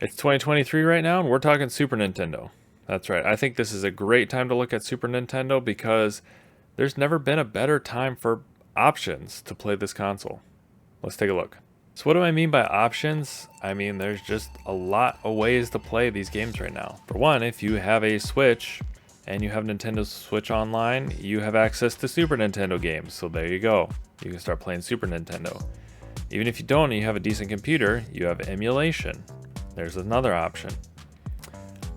It's 2023 right now, and we're talking Super Nintendo. That's right. I think this is a great time to look at Super Nintendo because there's never been a better time for options to play this console. Let's take a look. So what do I mean by options? I mean there's just a lot of ways to play these games right now. For one, if you have a Switch and you have Nintendo Switch Online, you have access to Super Nintendo games. So there you go. You can start playing Super Nintendo. Even if you don't and you have a decent computer, you have emulation. There's another option.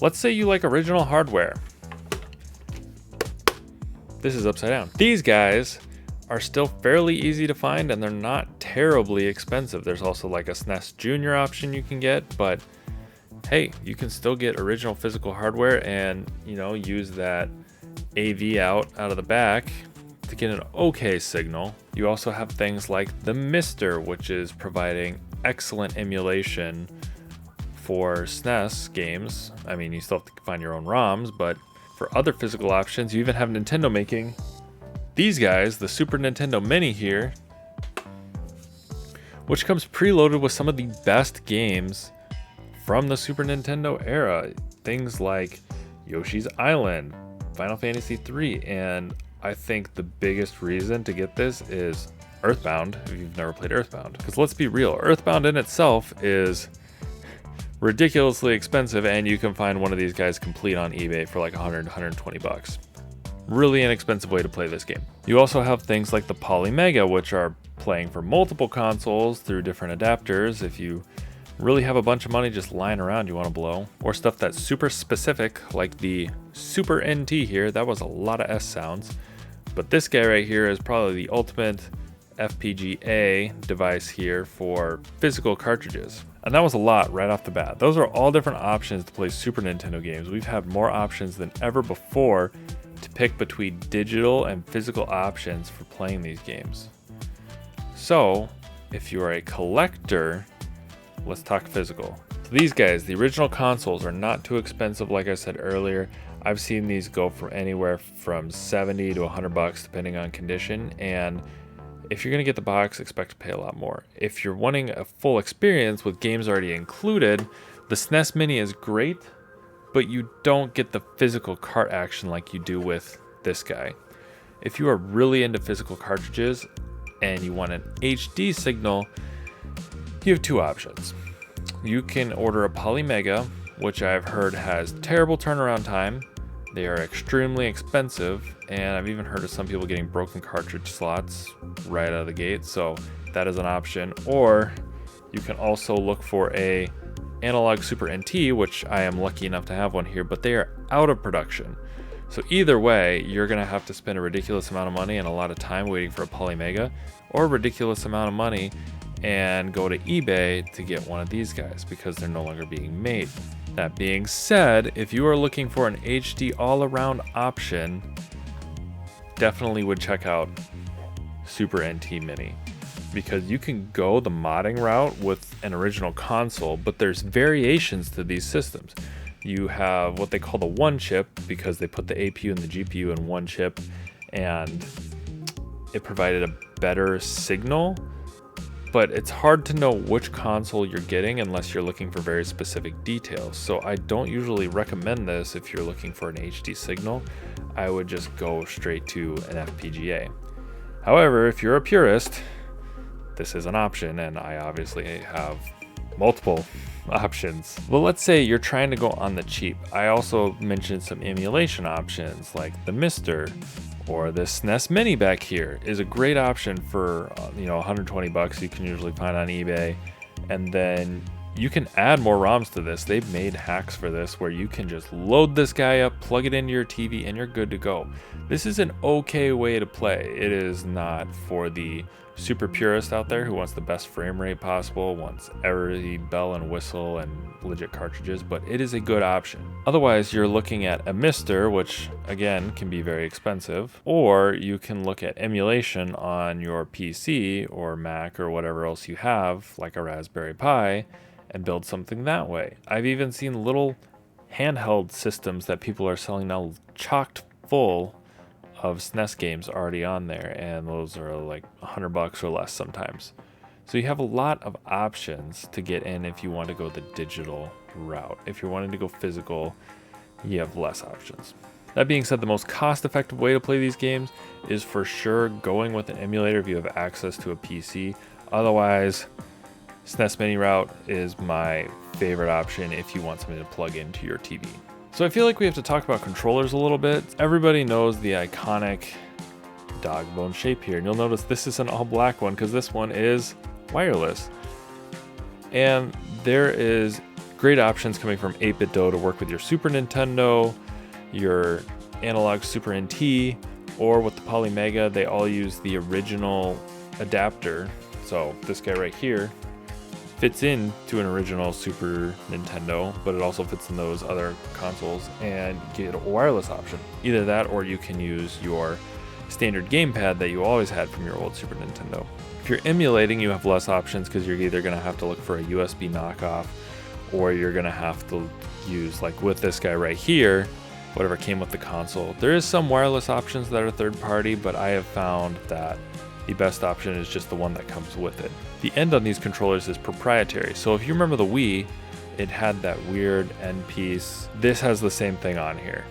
Let's say you like original hardware. This is upside down. These guys are still fairly easy to find and they're not terribly expensive. There's also like a SNES Junior option you can get, but hey, you can still get original physical hardware and, use that AV out of the back to get an okay signal. You also have things like the Mister, which is providing excellent emulation for SNES games. I mean, you still have to find your own ROMs, but for other physical options, you even have Nintendo making these guys, the Super Nintendo Mini here, which comes preloaded with some of the best games from the Super Nintendo era. Things like Yoshi's Island, Final Fantasy III, and I think the biggest reason to get this is Earthbound, if you've never played Earthbound. Because let's be real, Earthbound in itself is ridiculously expensive, and you can find one of these guys complete on eBay for like 100, 120 bucks. Really inexpensive way to play this game. You also have things like the Polymega, which are playing for multiple consoles through different adapters. If you really have a bunch of money just lying around you want to blow, or stuff that's super specific like the Super NT here. That was a lot of S sounds, but this guy right here is probably the ultimate FPGA device here for physical cartridges. And that was a lot right off the bat. Those are all different options to play Super Nintendo games. We've had more options than ever before to pick between digital and physical options for playing these games. So if you are a collector, let's talk physical. So these guys, the original consoles, are not too expensive. Like I said earlier, I've seen these go for anywhere from 70 to 100 bucks depending on condition, and if you're going to get the box, expect to pay a lot more. If you're wanting a full experience with games already included, the SNES Mini is great, but you don't get the physical cart action like you do with this guy. If you are really into physical cartridges and you want an HD signal, you have two options. You can order a Polymega, which I've heard has terrible turnaround time. They are extremely expensive, and I've even heard of some people getting broken cartridge slots right out of the gate, so that is an option. Or you can also look for a analog Super NT, which I am lucky enough to have one here, but they are out of production. So either way, you're going to have to spend a ridiculous amount of money and a lot of time waiting for a Polymega, or a ridiculous amount of money and go to eBay to get one of these guys because they're no longer being made. That being said, if you are looking for an HD all-around option, definitely would check out Super NT Mini, because you can go the modding route with an original console, but there's variations to these systems. You have what they call the one chip, because they put the APU and the GPU in one chip, and it provided a better signal, but it's hard to know which console you're getting unless you're looking for very specific details. So I don't usually recommend this if you're looking for an HD signal. I would just go straight to an FPGA. However, if you're a purist, this is an option, and I obviously have multiple options. Well, let's say you're trying to go on the cheap. I also mentioned some emulation options like the Mister, or this SNES Mini back here is a great option for 120 bucks you can usually find on eBay. And then you can add more ROMs to this. They've made hacks for this where you can just load this guy up, plug it into your TV, and you're good to go. This is an okay way to play. It is not for the super purist out there who wants the best frame rate possible, wants every bell and whistle and legit cartridges, but it is a good option. Otherwise, you're looking at a Mister, which again can be very expensive, or you can look at emulation on your PC or Mac or whatever else you have, like a Raspberry Pi, and build something that way. I've even seen little handheld systems that people are selling now chocked full of SNES games already on there, and those are like $100 or less sometimes. So you have a lot of options to get in if you want to go the digital route. If you're wanting to go physical, you have less options. That being said, the most cost-effective way to play these games is for sure going with an emulator if you have access to a PC. Otherwise, SNES Mini route is my favorite option if you want something to plug into your TV. So I feel like we have to talk about controllers a little bit. Everybody knows the iconic dog bone shape here, and you'll notice this is an all black one because this one is wireless. And there is great options coming from 8BitDo to work with your Super Nintendo, your analog Super NT, or with the Polymega, they all use the original adapter. So this guy right here fits into an original Super Nintendo, but it also fits in those other consoles, and get a wireless option. Either that, or you can use your standard gamepad that you always had from your old Super Nintendo. If you're emulating, you have less options because you're either going to have to look for a USB knockoff, or you're going to have to use, like with this guy right here, whatever came with the console. There is some wireless options that are third party, but I have found that the best option is just the one that comes with it. The end on these controllers is proprietary. So if you remember the Wii, it had that weird end piece. This has the same thing on here.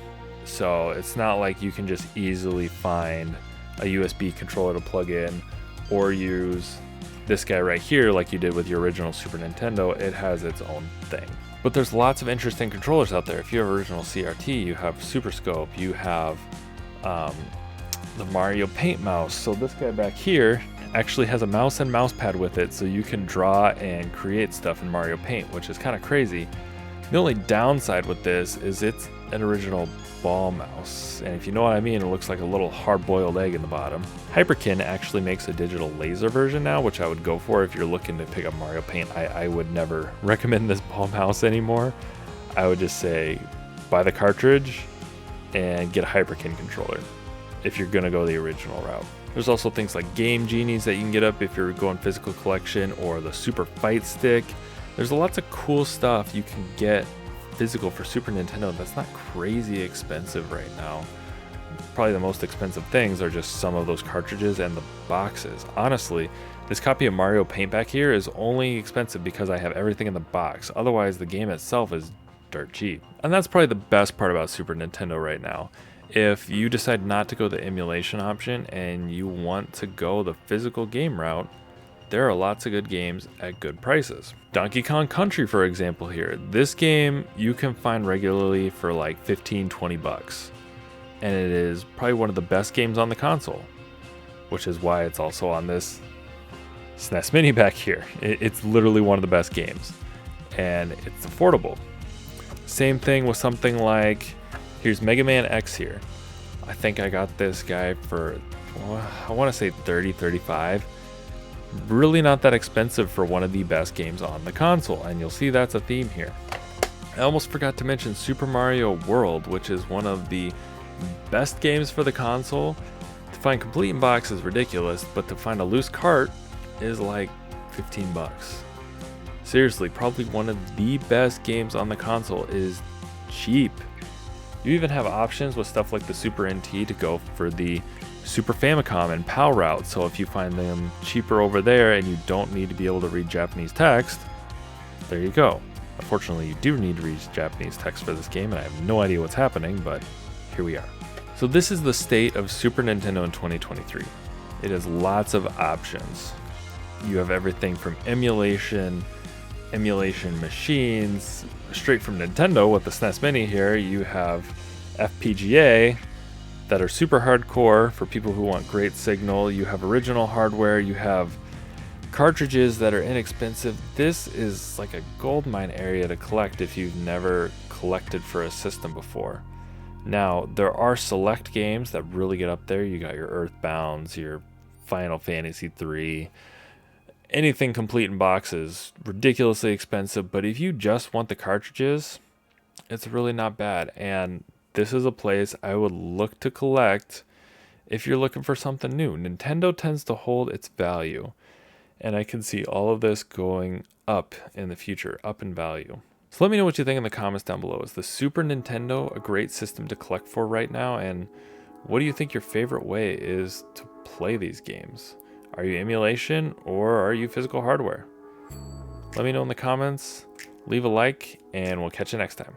So it's not like you can just easily find a USB controller to plug in or use this guy right here like you did with your original Super Nintendo. It has its own thing. But there's lots of interesting controllers out there. If you have original CRT, you have Super Scope, you have the Mario Paint mouse. So this guy back here actually has a mouse and mouse pad with it, so you can draw and create stuff in Mario Paint, which is kind of crazy. The only downside with this is it's an original ball mouse, and if you know what I mean, it looks like a little hard-boiled egg in the bottom. Hyperkin actually makes a digital laser version now, which I would go for if you're looking to pick up Mario Paint. I would never recommend this ball mouse anymore. I would just say buy the cartridge and get a Hyperkin controller if you're gonna go the original route. There's also things like Game Genies that you can get up if you're going physical collection, or the Super Fight Stick. There's lots of cool stuff you can get physical for Super Nintendo that's not crazy expensive right now. Probably the most expensive things are just some of those cartridges and the boxes. Honestly, this copy of Mario Paint back here is only expensive because I have everything in the box. Otherwise, the game itself is dirt cheap. And that's probably the best part about Super Nintendo right now. If you decide not to go the emulation option and you want to go the physical game route, there are lots of good games at good prices. Donkey Kong Country, for example here. This game you can find regularly for like 15-20 bucks. And it is probably one of the best games on the console, which is why it's also on this SNES Mini back here. It's literally one of the best games, and it's affordable. Same thing with something like, here's Mega Man X here. I think I got this guy for, I want to say 30, 35. Really not that expensive for one of the best games on the console, and you'll see that's a theme here. I almost forgot to mention Super Mario World, which is one of the best games for the console. To find complete in box is ridiculous, but to find a loose cart is like 15 bucks. Seriously, probably one of the best games on the console is cheap. You even have options with stuff like the Super NT to go for the Super Famicom and PAL route, so if you find them cheaper over there and you don't need to be able to read Japanese text, there you go. Unfortunately, you do need to read Japanese text for this game, and I have no idea what's happening, but here we are. So this is the state of Super Nintendo in 2023. It has lots of options. You have everything from emulation machines, straight from Nintendo with the SNES Mini here. You have FPGA that are super hardcore for people who want great signal. You have original hardware. You have cartridges that are inexpensive. This is like a goldmine area to collect if you've never collected for a system before. Now, there are select games that really get up there. You got your Earthbounds, your Final Fantasy 3. Anything complete in boxes, ridiculously expensive, but if you just want the cartridges, it's really not bad. And this is a place I would look to collect if you're looking for something new. Nintendo tends to hold its value, and I can see all of this going up in the future, up in value. So let me know what you think in the comments down below. Is the Super Nintendo a great system to collect for right now? And what do you think your favorite way is to play these games? Are you emulation or are you physical hardware? Let me know in the comments, leave a like, and we'll catch you next time.